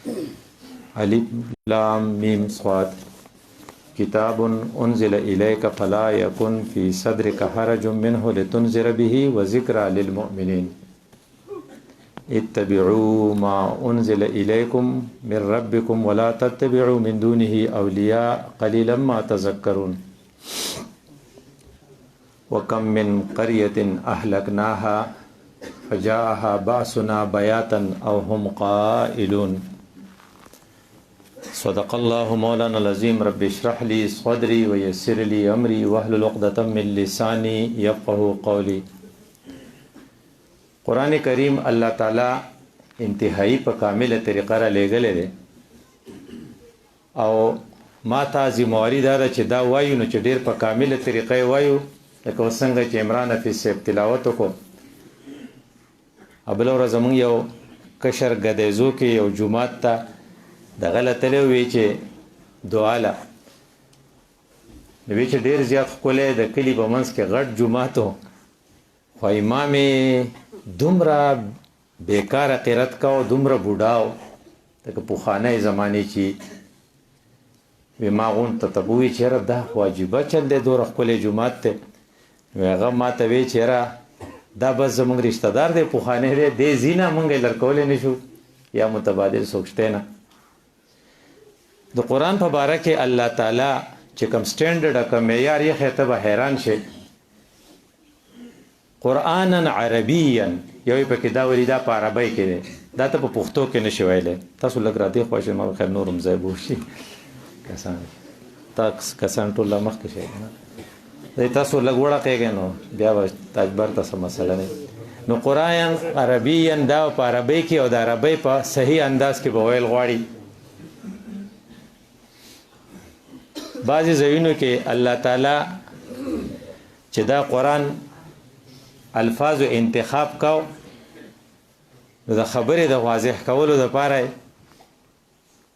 الف لام میم صاد کتاب انزل الیک فلا یکن فی صدرک حرج منه لتنذر به وذکرى للمؤمنین اتبعوا ما انزل الیکم من ربکم ولا تتبعوا من دونه اولیاء قلیلا ما تذکرون وکم من قریة اهلکناها فجاءها بأسنا بياتا او هم قائلون صدق الله مولانا العظیم رب اشرح لي صدري ويسر لي امري واحلل عقدة من لساني يفقهوا قولي. قرآن کریم الله تعالی انتہائی په کامله طریقه را لېږلی دی او ما ته ذمواري دا ده چې دا وایو نو چې ډېر په کامله طریقه یې وایو لکه اوس څنګه چې عمران حفیظ صاحب تلاوت وکړو. بله ورځ زموږ یو کشر ګدیزو کې یو جومات ته دغه له تللی وی چې دعا له نو وی چې ډېر زیات ښکلی د کلي په منځ کې غټ جومات و خو امام یې دومره بیکاره قرت کا او دومره بوډا و لکه پخوانی زمانې چې وی ما غون ته وی چې یاره دا خو عجیبه چل دی دومره ښکلی جومات دی نو هغه ما ته وی چې یاره دا بس زموږ رشته دار دی پخوانی دی دې ځي نه موږ یې لر کولی نه شو یا متبادل څوک شتی نه. د قرآن په باره کې الله تعالی چې کوم سټینډرډ او کوم معیار یې ښیي ته به حیران شي. قرآنا عربیا یو یې پکې دا ویلي دا په عربۍ کې دی دا ته په پښتو کې نشي ویلی. تاسو لږ رادې خوا شئ ما خیر نور هم ځای به وشي کسان ټول لا مخکې شئ تاسو لږ وړقېږئ نو بیا به تاجبر ته څه مسله نه. نو قرآن عربیا دا په عربۍ کې او د عربۍ په صحیح انداز کې به ویل غواړي. بعضی ځایونو کې الله تعالی چې دا قرآن الفاظو انتخاب کو نو د خبرې د واضح کولو دپاره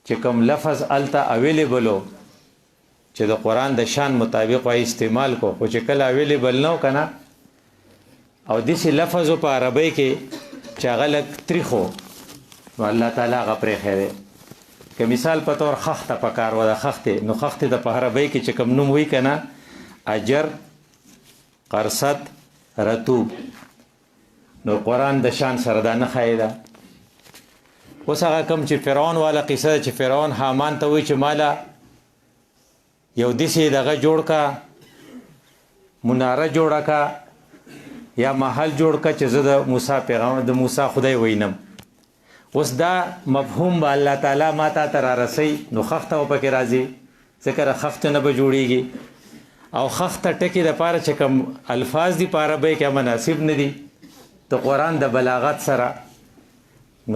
چې کوم لفظ هلته اویلیبل و چې د قرآن د شان مطابق وایي استعمال کو خو چې کله اویلیبل نه و که نه او داسې لفظ و په عربۍ کې چې هغه لږ تریخ و نو الله تعالی هغه پرېښی دی. که مثال په طور خخته پکار و د خختې نو خختې د په عربۍ کې چې کوم نوم وي که نه اجر قرصد رطوب نو قرآن د شان سره دا نه ښایي ده. اوس هغه کوم چې فرعون والا قصه ده چې فرعون حامان ته وایي چې ماله یو داسې دغه جوړ کا مناره جوړه کا یا محل جوړ کا چې زه د موسی پیغام د موسی خدای وینم. اوس دا مفهوم به الله تعالی ما تا ته رارسوي نو خخته و پکې راځي ځکه د خښتو نه به جوړېږي او خښته ټکي دپاره چې کوم الفاظ دي په عربۍ کې مناسب نه دي د قرآن د بلاغت سره.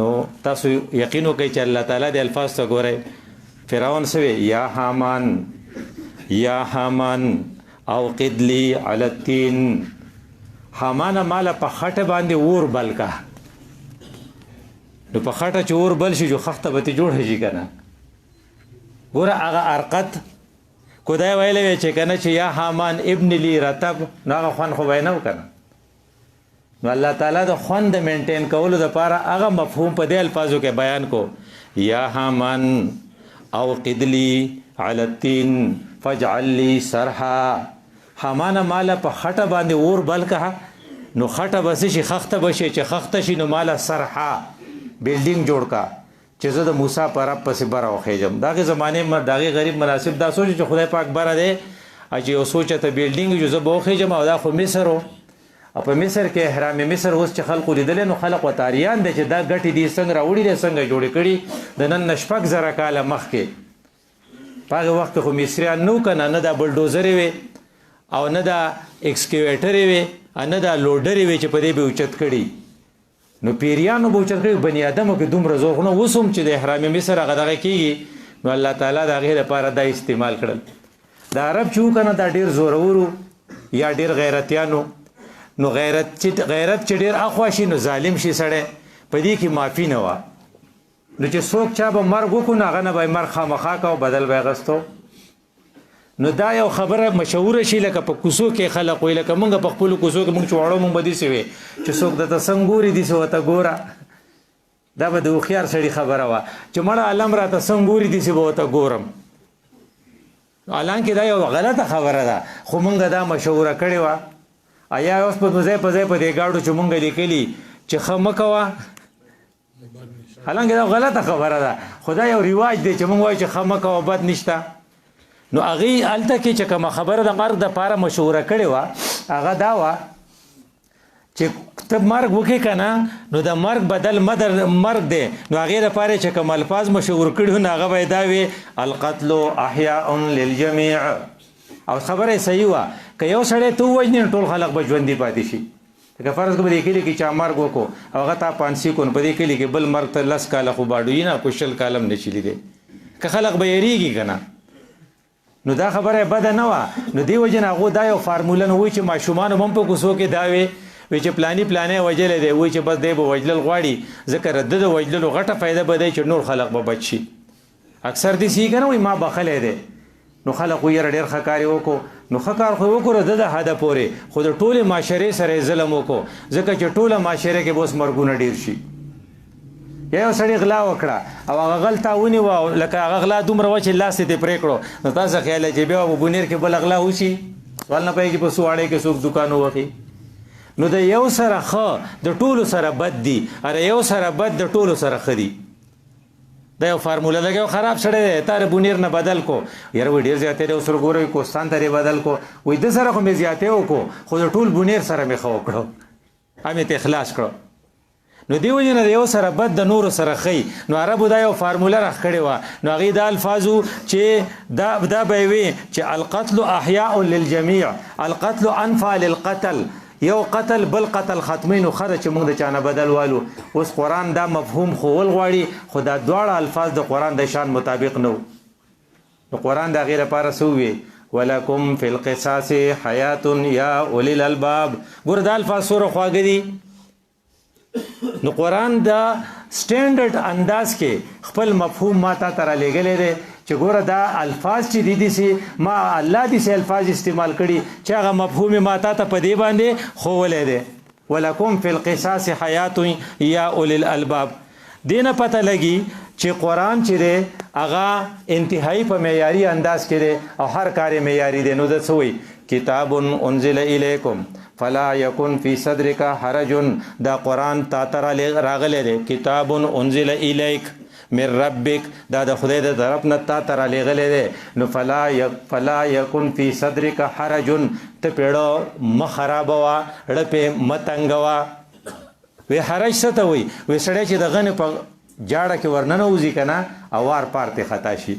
نو تاسو یقین وکئ چې الله تعالی د الفاظ ته ګورئ. فرعون څه وی یا حامان اوقد لی علی التین حامانه ماله په خټه باندې اور بل کا نو په خټه چې اور بل شي جو خښته به ترې جوړه شي که نه. ګوره هغه ارقد خدای ویلی وی چې که نه چې یا حامان ابن لی رتب نو هغه خوند خو به یې نه و که نه. نو الله تعالی د خوند د مینټین کولو دپاره هغه مفهوم په دې الفاظو کې بیان کو یا حامان اوقد لی علی التین فاجعل لی صرحا. حامانه ماله په خټه باندې اور بل که نو خټه به څه شي خښته به شي چې خښته شي نو ماله صرحا بلډینګ جوړ کا چې زه د موسی په رب پسې بره وخېږم. د هغې زمانې د هغې غریب مناسب دا سوچ چې خدای پاک بره دی چې یو سوچ ته بلډینګ جو زه به وخېږم او دا خو مصر و او په مصر کې احرام مصر اوس چې خلقو لیدلی نو خلق وتاریان دی چې دا ګټې دي څنګه راوړي دی څنګه جوړې کړي د نن نه 6,000 کاله مخکې. په هغې وخت کې خو مصریان نه و که نه دا بلډوزرې وې او نه دا ایکسکیویټرې وې نه دا لوډرې وې چې په دې به اوچت کړي نو پیریانو به اوچت کړي بني ادمو کې دومره ذوق نه اوس هم چې د احرام مصر هغه دغه کېږي نو الله تعالی د هغې لپاره دا استعمال کړل. د عرب چې و که نه دا ډېر زورورو یا ډېر غیرتیانو نو غیرت چې ډېر اخوا شي نو ظالم شي سړی په دې کې معافي نه وه نو چې څوک چا به مرګ وکړو نو هغه نه به یې مرګ خامخا کو بدل به یې اخیستو. نو دا یو خبره مشهوره شي لکه په کوڅو کې خلک وایي لکه موږ په خپلو کوڅو کې موږ چې واړه موږ به داسې وی چې څوک درته څنګه ګوري داسې ورته ګوره دا به د هوښیار سړي خبره وه چې مړه علم راته څنګه ګوري داسې به ورته ګورم. حالانکې دا یو غلطه خبره ده خو مونږ دا مشوره کړې وه. یا اوس په ځای په ځای په دې ګاډو چې مونږ لیکلي چې ښه مه کوه، حالانکې دا غلطه خبره ده خو دا یو رواج دی چې مونږ وایو چې ښه مه کوه بد نشته. نو هغې هلته کې چې کومه خبره د مرګ دپاره مشوره کړې وه هغه دا وه چې ته مرګ وکړې که نه نو د مرګ بدل مرګ دی. نو هغې دپاره چې کوم الفاظ مشهور کړي نو هغه به یې دا وي القتل احیاء للجمیع. او خبره صحیح وه که یو سړی ته ووژنې نو ټول خلق به ژوندي پاتې شي. که فرض کړه په دې کلي کې چا مرګ وکړو او هغه تا پانسي کړو نو په دې کلي کې بل مرګ ته 10 کاله خو باډوي نه کو 20 کاله هم نه شي لیدی که خلق به یېرېږي که نه. نو دا خبره بده نه وه. نو دې وجې نه هغو دا یو فارموله نه وایي چې ماشومان هم په کوڅو کې دا وی چې پلانی وجلی دی وایي چې بس دی به وجلل غواړي ځکه د د وجللو غټه فایده به دی چې نور خلق به بچ شي. اکثر داسې که نه وایي ما بخلی دی نو خلق ویره ډېر ښه کار یې وکړو نو ښه کار خو یې وکړو د حده پورې خو د ټولې معاشرې سره یې ظلم وکړو ځکه چې ټوله معاشره کې به اوس مرګونه ډېر شي. یا یو سړي غلا وکړه او هغه غل تا ونیوه لکه هغه غلا دومره وه چې لاس یې ترې پرې کړو نو تاسو خیال دی چې بیا به بونیر کې بله غلا وشي سوال نه پوهېږي په څو واړی کې څوک دوکان ووهي. نو د یو سره ښه د ټولو سره بد دي اره یو سره بد د ټولو سره ښه دي. دا یو فارموله لګه یو خراب سړی دی تا د بونیر نه بدل کو یاره وایي ډېر زیاتې دی اوس ورګوره کوستان ته یې بدل کو وایي ده سره خو مې زیاتې وکړو خو د ټول بونیر سره مې ښه وکړو هم یې ته اخلاص کړو. نو دې وجې نه د یو سره بد د نورو سره ښی. نو عربو دا یو فارموله راخ کړې وه نو هغې دا الفاظو چې دا به یې وي چې القتل احیاء للجمیع القتل انفع للقتل یو قتل بل قتل ختمی نو خره چې موږ د چانه بدل والو. اوس قرآن دا مفهوم ښوول غواړي خو دا دواړه الفاظ د قرآن د شان مطابق نه و. نو قرآن د هغې لپاره څه ووي ولکم فی القصاص حیات یا اولی الالباب. ګوره دا الفاظ څومره خواږه دي. نو قرآن دا سټینډرډ انداز کې خپل مفهوم ما تا ته رالیږلی دی چې ګوره دا الفاظ چې دي داسې ما الله داسې الفاظ استعمال کړي چې هغه مفهوم ما تا ته په دې باندې ښوولی دی ولکم فی القصاص حیات یا اولی الالباب. دې نه پته لګي چې قرآن چې دی هغه انتهایی په معیاري انداز کې دی او هر کار یې معیاري دی. نو د څه وایي کتاب انزل الیکم فلا یکن فی صدرک حرج. دا قرآن تا ته راغلی دی کتاب انزل الیک من ربک دا د خدای د طرف نه تا ته رالیږلی دی. نو فلا یکن فی صدرک حرج ته پیړه مه خرابوه ړه پې مه تنګوه. وی حرج څه ته وایي وی سړی چې د غنې په جاړه کې ورننوځي که نه او وار پار ترې خطا شي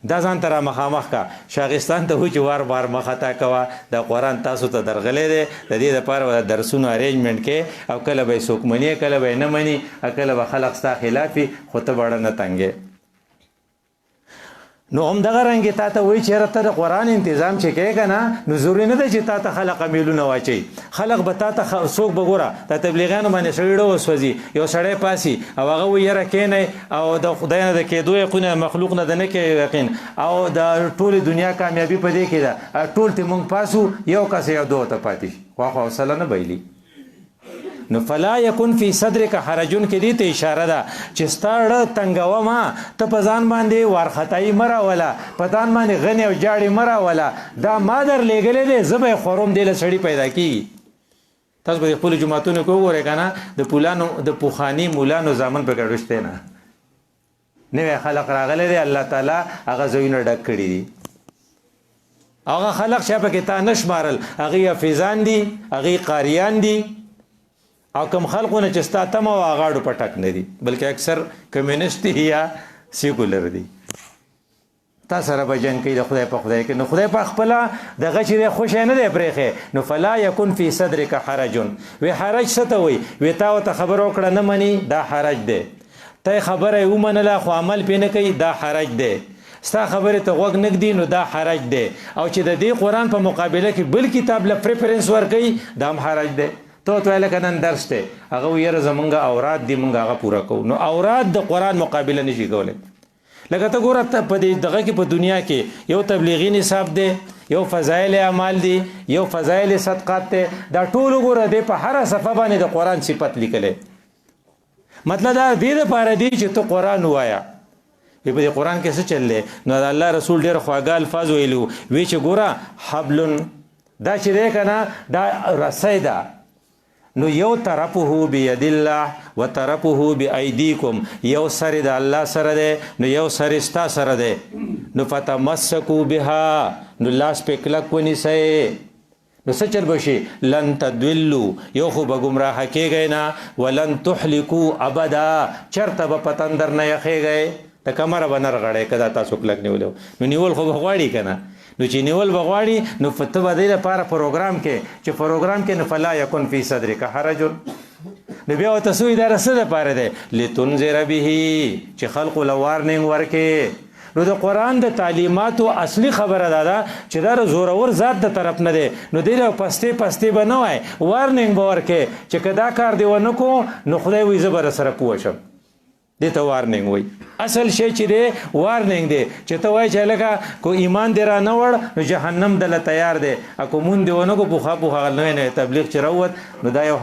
دا ځان ته را مخامخ کا شاغستان ته وایي چې وار بار مه خطا کوه. دا قرآن تاسو ته درغلی دی د دې دپاره د درسونو ارینجمنټ کې او کله به یې څوک مني کله به یې نه مني کله به خلق ستا خلاف وي خو ته به نه تنګې. نو همدغه رنګې تا ته وایي چېرې ته د قرآن انتظام چې کوې که نه نو ضروري نه ده چې تا ته خلق میلونه واچوي. خلق به تا ته څوک به ګوره د تبلیغیانو باندې سړي ډه وسوځي یو سړی پاسي او هغه وایي یاره کښېنئ او د خدای نه د کېدو یقین مخلوق نه د نه کې یقین او د ټولې دنیا کامیابي په دې کې ده ټول ته موږ پاسو یو کس یا دوه ته پاتې شي خواخوا حوصله نه بایلي. نو فلا یکن فی صدرک حرجون کې دې ته اشاره ده چې ستا ړه تنګوه ما ته په ځان باندې وارخطایي مه راوله په ځان باندې غنې او جاړې مه راوله دا ما در لیږلی دی زه به یې خورم دې له سړي پیدا کېږي. تاسو به د خپلو جوماتونو کې وګورئ که نه د پوخاني مولانو زامن په ګډ شته نه نوی خلق راغلی دی الله تعالی هغه ځایونه ډک کړي دي. هغه خلق چې پکې تا نه شمارل هغې حافظان دي هغې قاریان دي او کم خلقونه چې ستا تمه او غاړو په ټک نه دي بلکې اکثر کمیونسټ دي یا سیکولر دي. تا سره به جنګ کوي د خدای په خدای کې نو خدای په خپله دغه چې دی خوشی نه دی پرېښی. نو فلا یکن فی صدرک حرج وی حرج څه ته وایي وی تا ورته خبره وکړه نه مني دا حرج دی. ته خبره یې ومنله خو عمل پې نه کوي دا حرج دی. ستا خبرې ته غوږ نه ږدي نو دا حرج دی. او چې د دې قرآن په مقابله کې بل کتاب له پریفرنس ورکوي دا هم حرج دی. ته ته لکه نن درس دی هغه ویې یاره زمونږ اوراد دي مونږ هغه پوره کوو. نو اوراد د قرآن مقابله نشي کولی. لکه ته ګوره په دې دغه کې په دنیا کې یو تبلیغي نصاب دی یو فضایل اعمال دي یو فضایل صدقات دی دا ټول ګوره دی په هره صفحه باندې د قرآن صفت لیکلی مطلب دا دې دپاره دی چې ته قرآن ووایه. په دې قرآن کې څه چل دی؟ نو د الله رسول ډېر خواږه الفاظ ویلي وی چې ګوره حبل دا چې دی که نه دا رسی ده، نو یو طرفه بید الله و طرفه بایدیکم، یو سر د الله سره دی نو یو سر ستا سره دی، نو فتمسکو بها، نو لاس پې کلک ونیسئ، نو څه چل به شي؟ لن تدولو، یو خو به ګمراهه کېږئ نه، ولن تحلکو ابدا، چېرته به په تندر نه یخېږئ، د کمره به نه رغړئ که دا تاسو کلک نیولی نو نیول خو به غواړي که نه، نو چې نیول به غواړي نو ته به دې لپاره پروګرام کې چې پروګرام کې نو فلا یکن فی صدرک حرج، نو بیا ورته څه وایي دا د څه دپاره دی؟ لتنذر به، چې خلقو له وارننګ ورکې. نو د قرآن د تعلیماتو اصلي خبره دا ده چې دا زورور ذات د طرف نه دی، نو دی له پستې پستې به نه وای، وارننګ به ورکې چې که دا کار دی ونه کو نو خدای وایي زه به رسره پوه شم، دې ته وارننګ وایي. اصل شی چې دی وارننګ دی، چې ته وایي چې لکه کو ایمان دی را نه وړ نو جهنم دله تیار دی، که مون دی ونه کو پوخا پوخا نوی نوی تبلیغ چې راووت نو دا یو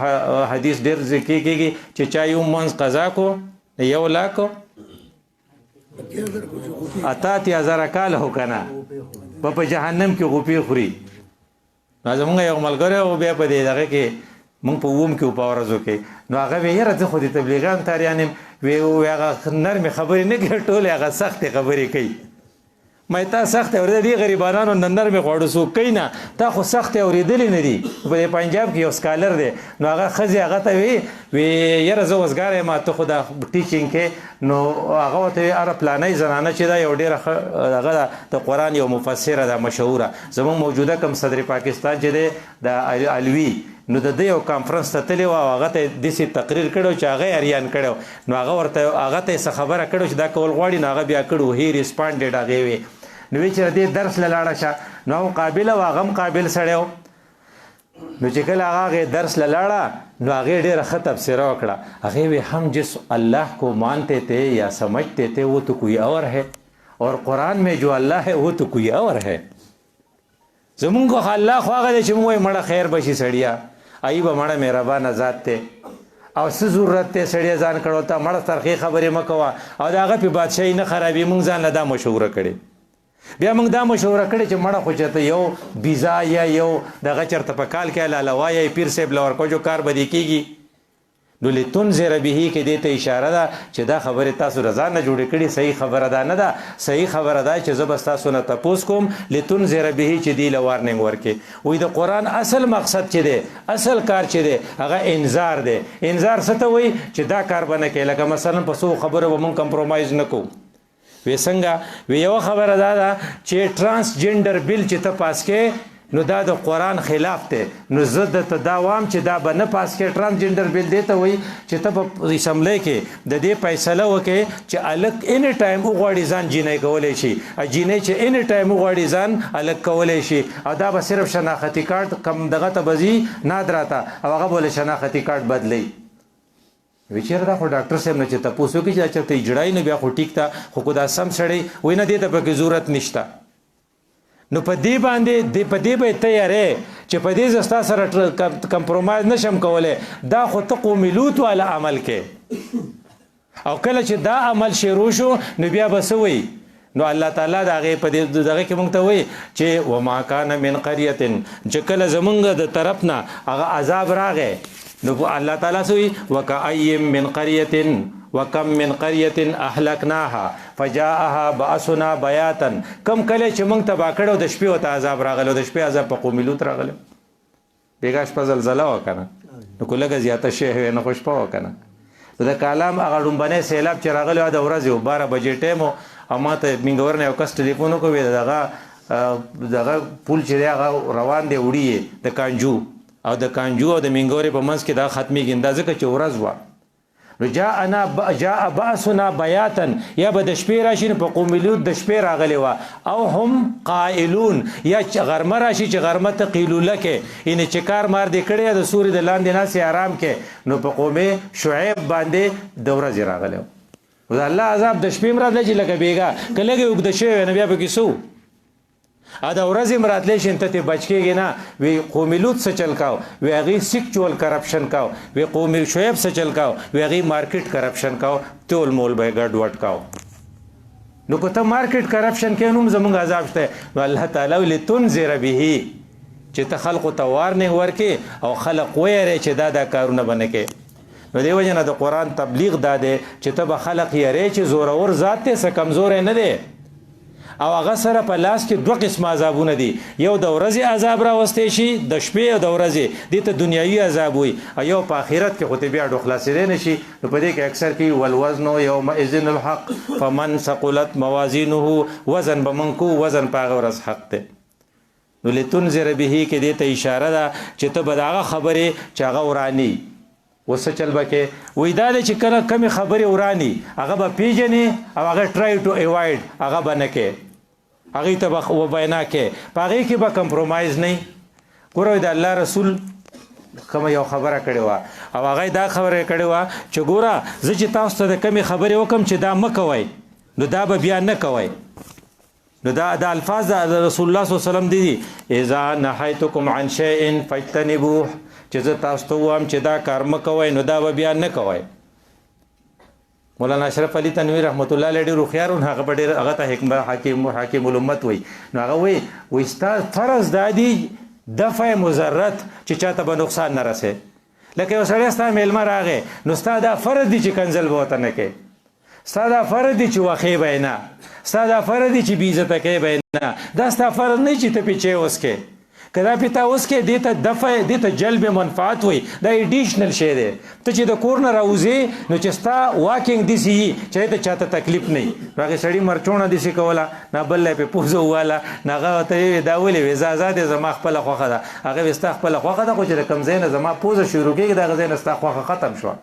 حدیث ډېر ذکر کېږي چې چا یو منځ قضا کو 1 لاکھ 88,000 کاله هو که نه په جهنم کې غوپې خوري. نو زمونږ یو ملګری و بیا په دې دغه کې مونږ په اووم کې په ورځو کې نو هغه وی یاره زه خو د تبلیغیانو تاریان یم، وی هغه نرمې خبرې نه کوي، ټولې هغه سختې خبرې کوي. ما تا سختې اورېدلې دې غریبانانو نه نرمې خواړه څوک کوي نه، تا خو سختې اورېدلې نه دي. په پنجاب کې یو سکالر دی نو هغه ښځې هغه ته وی یاره زه وزګاره یم ته خو د ټیچینګ کې، نو هغه ورته وی اره پلانۍ زنانه چې ده یو ډېره هغه ده د قرآن یو مفسره ده مشهوره، زموږ موجوده کوم صدر پاکستان چې دی د علوي، نو د دې یو کانفرنس ته تللی و او هغه ته داسې تقریر کړی چې هغه یې اریان کړی، نو هغه ته یې څه خبره کړې چې دا کول غواړي، نو هغه بیا کړی هی ریسپانډېډ هغې وی، نو وی چې دې درس له لاړه شه، نو هغه قابله و هغه هم قابل سړی و، نو چې کله هغه درس له لاړه نو هغې ډېره ښه تبصره وکړه، هغې وی هم جس الله کو مانتے تھے یا سمجھتے تھے وہ تو کوئی اور ہے اور قرآن میں جو اللہ ہے وہ تو کوئی اور ہے. زمونږ خو الله خو هغه دی چې موږ وایو مړه خیر به شي سړیه، ای به مړه مهربانه ذات دی او څه ضرورت دی سړی ځان کړو ته مړه ترخې خبرې مه کوه او د هغه پې بادشاهي نه خرابي. موږ ځان له دا مشوره کړې، بیا موږ دا مشوره کړې چې مړه خو چېرته یو ویزا یا یو دغه چېرته په کال کې علاوه یا پیر صاحب له ورکو جو کار به دې کېږي. نو لتنذر به کې دې ته اشاره ده چې دا خبرې تاسو رضا نه جوړې کړي، صحیح خبره ده نه ده، صحیح خبره ده چې زه به ستاسو نه تپوس کوم. لتنذر به چې دې له وارننګ ورکې. وایي د قرآن اصل مقصد چې دی، اصل کار چې دی هغه انذار دی. انذار څه ته وایي؟ چې دا کار به نه کوې، لکه مثلا په څو خبرو به مونږ کمپرومایز نه کوو. وی څنګه؟ وی یوه خبره دا ده چې ټرانسجنډر بل چې ته پاس کې نو دا د قرآن خلاف دی، نو زه درته دا وایم چې دا به نه پاس کې. ټرانسجنډر بل دی ته وایي چې ته په اسمبلی کې د دې فیصله وکړې چې هلک اني ټایم وغواړي ځان جینۍ کولی شي، جینۍ چې اني ټایم وغواړي ځان هلک کولی شي، او دا به صرف شناختي کارت کم دغه ته به ځي نادره ته او هغه به له شناختي کارت بدلی. وی چېرې دا خو ډاکټر صاحب نه چې تپوس وکړي چې دا چېرته اجړایي نو بیا خو ټیک ته، خو که دا سم سړی وایي نه دې ته پکې ضرورت نشته. نو په دې باندې په دې به یې تیارې چې په دې زه ستا سره کمپرومایز نشم کولی، دا خو ته قومي لوط والا عمل کې، او کله چې دا عمل شروع شو نو بیا به څه وایي؟ نو الله تعالی د هغې په دغه کې مونږ ته وایي چې وما کان من قریة، چې کله زمونږ د طرف نه هغه عذاب راغی نو الله تعالی سوی وکأی من قریة وکم من قریة اهلکناها فجاءها بأسنا بیاتا. کم کله چې موږ تباه کړو د شپې ورته عذاب راغلی، د شپې عذاب په قوم لوط راغلی، بېګا شپه زلزله وه که نه، نو که لږه زیاته شی وې نه خو شپه وه که نه. نو د کالام هغه ډومبنی سیلاب چې راغلی وه د ورځې و 12 بجې ټایم و، او ما ته مینګور نه یو کس ټلیفون وکړو دغه پول چې دی هغه روان دی وړي د کانجو، او د کانجو او د مینګورې په منځ کې دا ختمېږي، دا ځکه چې ورځ وه. نو جاء بأسنا بیاتا، یا به د شپې راشي نو په قوم لوط د شپې راغلی وه، او هم قائلون، یا غرمه راشي چې غرمه ته قیلوله کې، یعنې چې کار مار دې کړی د سوري د لاندې ناستې آرام کې، نو په قوم شعیب باندې د ورځې راغلی و. د الله عذاب د شپې هم راتلی چې لکه بېګا که لږې اوږده شوی وی نو بیا پکې څه دا ورځې مراتلی شي ته بچ کېږي نه. وی قومي لوط څه چل کاو، وی هغې سیک چول کرپشن کاو، وی قومي شعیب څه چل کاو، وی هغې مارکیټ کرپشن کاو، تول مول به یې ګډ وډ کاو. نو که ته مارکیټ کرپشن کې نوم زمونږ عذاب شته. نو الله تعالی ویلي تنذر به چې ته خلقو ته وارننګ ورکې او خلق ویری چې دا کارونه به نه کوې. نو دې وجه نه د قرآن تبلیغ دا دی چې ته به خلق یری چې زورور ذات دی، څه کمزوری نه دی. او هغه سره په لاس کې دوه قسم عذابونه دي. یو د ورځې عذاب راوستی شي، د شپې او د ورځې، دې ته دنیوي عذاب وي. او یو په آخرت کې خو ته بیا خلاصېدی نه شي. نو په دې کې اکثر کې والوزن یومئذ الحق فمن ثقلت موازینه، وزن به من کو، وزن په هغه ورځ حق دی. نو لتنذر به کې دې ته اشاره ده چې ته به د هغه خبرې چې هغه وراني وسه چل بکې. وی دا دی چې کله کمې خبرې وراني هغه به پیژنې او هغه ټرای ټو ایوایډ هغه به نه کې، هغې ته به وبینا کې، په هغې کې به کمپرومایز نه. ګوره د الله رسول کومه یو خبره کړې وه او هغه دا خبره کړې وه چې ګوره زه چې تاسو ته د کمې خبرې وکړم چې دا مه کوئ نو دا به بیا نه کوئ. نو دا الفاظ د رسول الله صلی الله علیه وسلم دي. اذا نهیتکم عن شیء فاجتنبوه، چې زه تاسو ته وایم چې دا کار مه کوئ نو دا به بیا نه کوئ. مولانا اشرف علي تنویر رحمت الله علیه ډېر هوښیار و، هغه به ډېر هغه ته حکیم الامت وایي. نو هغه وایي ستا فرض دا دی دفع مضرت چې چاته به نقصان نه رسې. لکه یو سړی ستا میلمه راغی نو ستا دا فرض دی چې کنځل به ورته نه کوې، ستا دا فرض دی چې وښې به یې نه، ستا دا فرض دی چې بېعزته کوې به یې نه. دا ستا فرض نه چې ته پیچې اوس کې، که دا پې ته اوس کې دې ته دفع دې ته جلب منفعت وایي، دا ایډیشنل شی دی. ته چې د کور نه راوځې نو چې ستا واکینګ داسې وي چې ته چاته تکلیف نه وي. نو هغې سړي مرچوڼه داسې کوله، نه بل یې پې پوزه وواله، نه هغه ورته ویې دا ولې وې زه ازاد یم، زما خپله خوښه ده. هغه وې ستا خپله خوښه ده، خو چې د کوم ځای نه زما پوزه شروع کېږي د هغه ځای نه ستا خوښه ختم شوه.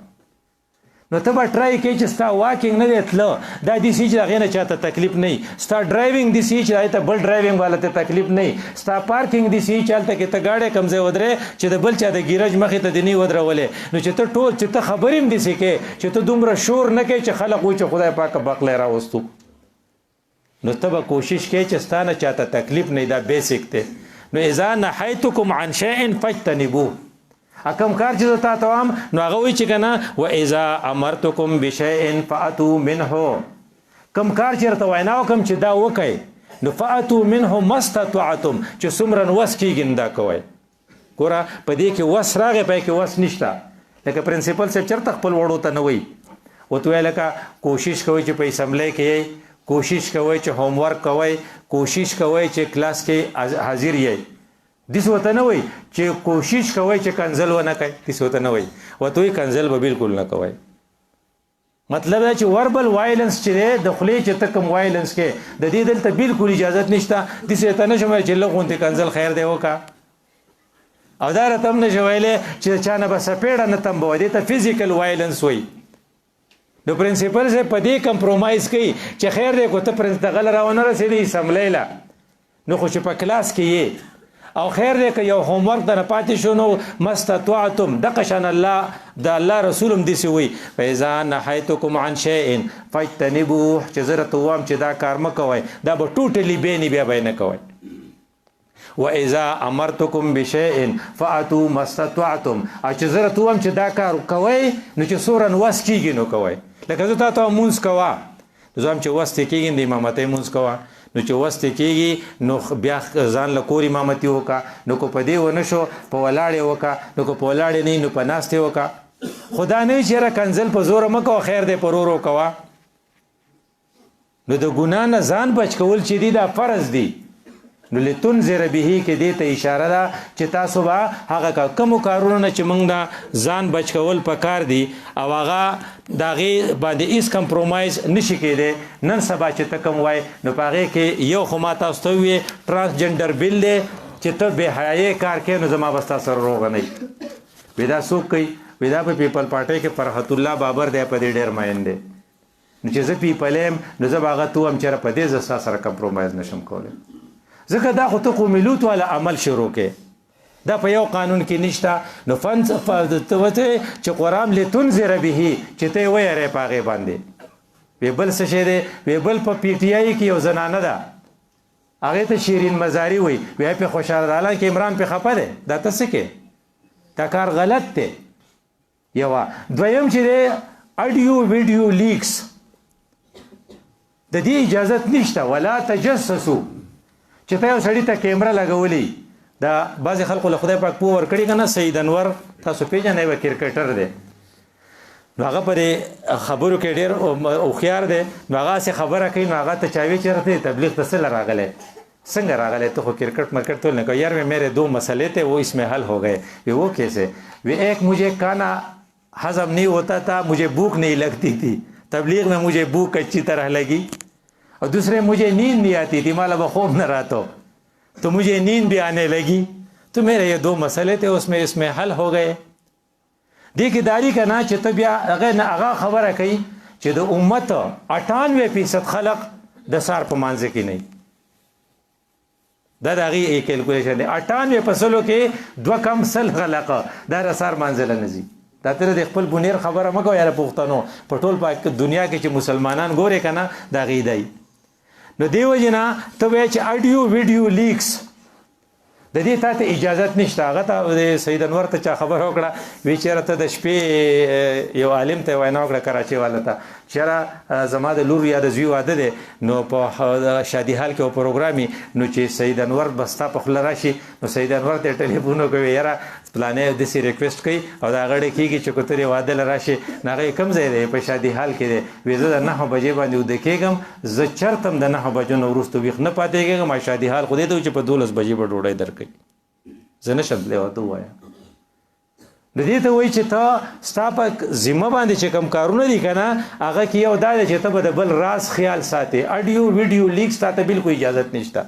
نو ته به ټرای کوې چې ستا واکینګ نه دی تله، دا داسې چې د هغې نه چاته تکلیف نه وي. ستا ډرایوینګ داسې چې هغې ته بل ډرایوینګ والا ته تکلیف نه وي. ستا پارکینګ داسې چې هلته کې ته ګاډی کوم ځای ودرې چې د بل چا د ګیرج مخې ته دې نه ودرولې. نو چې ته ټول چې ته خبرې هم داسې کوې چې ته دومره شور نه کوې چې خلک وایي چې خدای پاکه بقلی راوستو. نو ته به کوشش کوې چې ستا نه چاته تکلیف نه وي. دا بیسک دی. نو اذا نهیتکم عن شیء فاجتنبوه، کم کار چې زه تا ته وایم نو هغه وایي چې که نه واذا امرتکم بشیء فاتوا منه، کم کار چې درته وینا وکړم چې دا وکئ نو فاتوا منه ما استطعتم، چې څومره وس کېږي نو دا کوئ. ګوره په دې کې وس راغی، په کې وس نشته. لکه پرنسپل صاحب چېرته خپل وړو ته نه وایي، ورته وایي لکه کوشش کوئ چې په اسمبلی کې یئ، کوشش کوئ چې ہوم ورک کوئ، کوشش کوئ چې کلاس کې حاضر یئ. داسې ورته نه وایي چې کوشش کوئ چې کنځل ونه کوئ، داسې ورته نه وایي. ورته وایي کنځل به بالکل نه کوئ. مطلب دا چې وربل وایلنس چې دی د خولې چې ته کوم وایلنس کې د دې دلته بالکل اجازت نشته. داسې ورته نه شم ویلی چې لږ غوندې کنځل خیر دی وکړه، او دا راته هم نه شم ویلی چې د چا نه به سپېړه نه تمبوه، دې ته فزیکل وایلنس وایي. نو پرنسپل صاحب په دې کمپرومایز کوي چې خیر دی که ته دغه له راونه رسېدې اسمبلی له نو خو چې په کلاس کې یې، او خیر دی که یو ہوم ورک ته نه پاتې شو نو مستطعتم. دغه شان الله د الله رسول هم داسې وایي فاذا نهیتکم عن شیء فاجتنبوه، چې زه راته ووایم چې دا کار مه کوئ، دا به ټوټلي بینې بیا به یې نه کوئ. واذا امرتکم بشیء فاتوا ما استطعتم، او چې زه راته ووایم چې دا کار کوئ نو چې څومره وس کېږي نو کوئ. لکه زه تا ته مونځ کوه، زه هم چې وس دې کېږي د امامتۍ مونځ کوه، نو چې وس دې کېږي نو بیا ځان له کور امامتي وکړه. نو که په دې ونه شو په ولاړې وکړه، نو که په ولاړې نه نو په ناستې وکړه. خو دا نه وي چې یاره کنځل په زوره مه کوه، خیر دی په ورو ورو کوه. نو د ګناه نه ځان بچ کول چې دي دا فرض دی. نو لتنذر به کې دې ته اشاره ده چې تاسو به هغه کومو کارونو نه چې موږ نه ځان بچ کول پکار دي او هغه د هغې باندې هېڅ کمپرومایز نشي کېدی. نن سبا چې ته کوم وایې نو په هغې کې یو خو ما تاسو ته وویې ټرانسجنډر بل دی چې ته بې حیایي کار کوې نو زما به ستا سره روغه نه وي. وی دا څوک کوي؟ وی دا په پیپل پارټۍ کې فرحت الله بابر دی، په دې ډېر مین دی. نو چې زه پیپل یم نو زه به هغه ته ووایم چې په دې زه ستا سره کمپرومایز نشم کولی، ځکه دا خو ته قومي لوط والا عمل شروع کې، دا په یو قانون کې نشته. نو ته وته چې قرآن لتنذر به چې ته یې ویری په هغې باندې. وی بل څه شی دی؟ وی بل په پی ټي آی کې یو زنانه ده، هغه ته شیرین مزاری وای وی په خوشاله حالان کې عمران په خپه ده دا تاسو کې دا کار غلط دی. یو دویم چې اډیو ویډیو لیکس د دې اجازه نشته. ولا تجسسوا چې ته یو سړی ته کیمرا لګولې دا بعض خلکو له خدای پاک پوه ورکړي کنه. سید انور تاسو پیژنئ و کرکټر دی نو هغه پر خبرو کې ډېر هوښیار دی نو هغه څه خبره کوي نو هغه ته چاوي چیرته تبلیغ ته سره راغلی څنګه راغلی ته خو کرکٹ مرکٹ تو نہیں یار میرے 2 مسئلے تھے وہ اس میں حل ہو گئے. وہ کیسے؟ وہ ایک مجھے کھانا ہضم نہیں ہوتا تھا مجھے بھوک نہیں لگتی تھی تبلیغ میں مجھے بھوک اچھی طرح لگی اور دوسرے مجھے نیند نہیں آتی تھی مالا بخوب نہ رہتا تو مجھے نیند بھی آنے لگی تو میرے یہ 2 مسئلے تھے اس میں حل ہو گئے. دیکھداری کا نا چې ته بیا هغه خبره کوي چې د امت 98% خلق د سار په مانځ کې نه دا دغه یې کیلکولیشن دی 98% کې 2 کم سل خلق دا رسار مانځل نه زی دا تر د خپل بنیر خبره مګو یاره پښتنو په ټول پاک دنیا کې چې مسلمانان ګوره کنه دا غیدای نو دیو جنا ته وای چې اډیو ویډیو لیکس د دې ته اجازه نشته. هغه ته سید انور ته چا خبر وکړه وی چیرې ته د شپې یو عالم ته وینا وکړه کراچي والا ته چیرې زما د لور یا د زوی واده دی نو په شادي حال کې پروګرامي نو چې سید انور بستا په خله راشي نو سید انور ته ټلیفون کوي یاره پلانې د سی ریکوست کوي او دا غړې کیږي چې کوتري واده لراشي ناغه کم ځای دی په شادي حال کې دی وی زه د 9 بجې باندې ود کېږم زه چرتم د 9 بجو نو وروسته ویښ نه پاتې کېږم ما شادي حال خو دې ته چې په 12 بجې په ډوډۍ درکې زه نشم بلې وته وایا د دې ته وایي چې ته ستا په ذمه باندې چې کوم کارونه دي که نه هغه کې یو دا دی چې ته به د بل راز خیال ساتې. اډیو ویډیو لیکس تا ته بالکل اجازت نشته.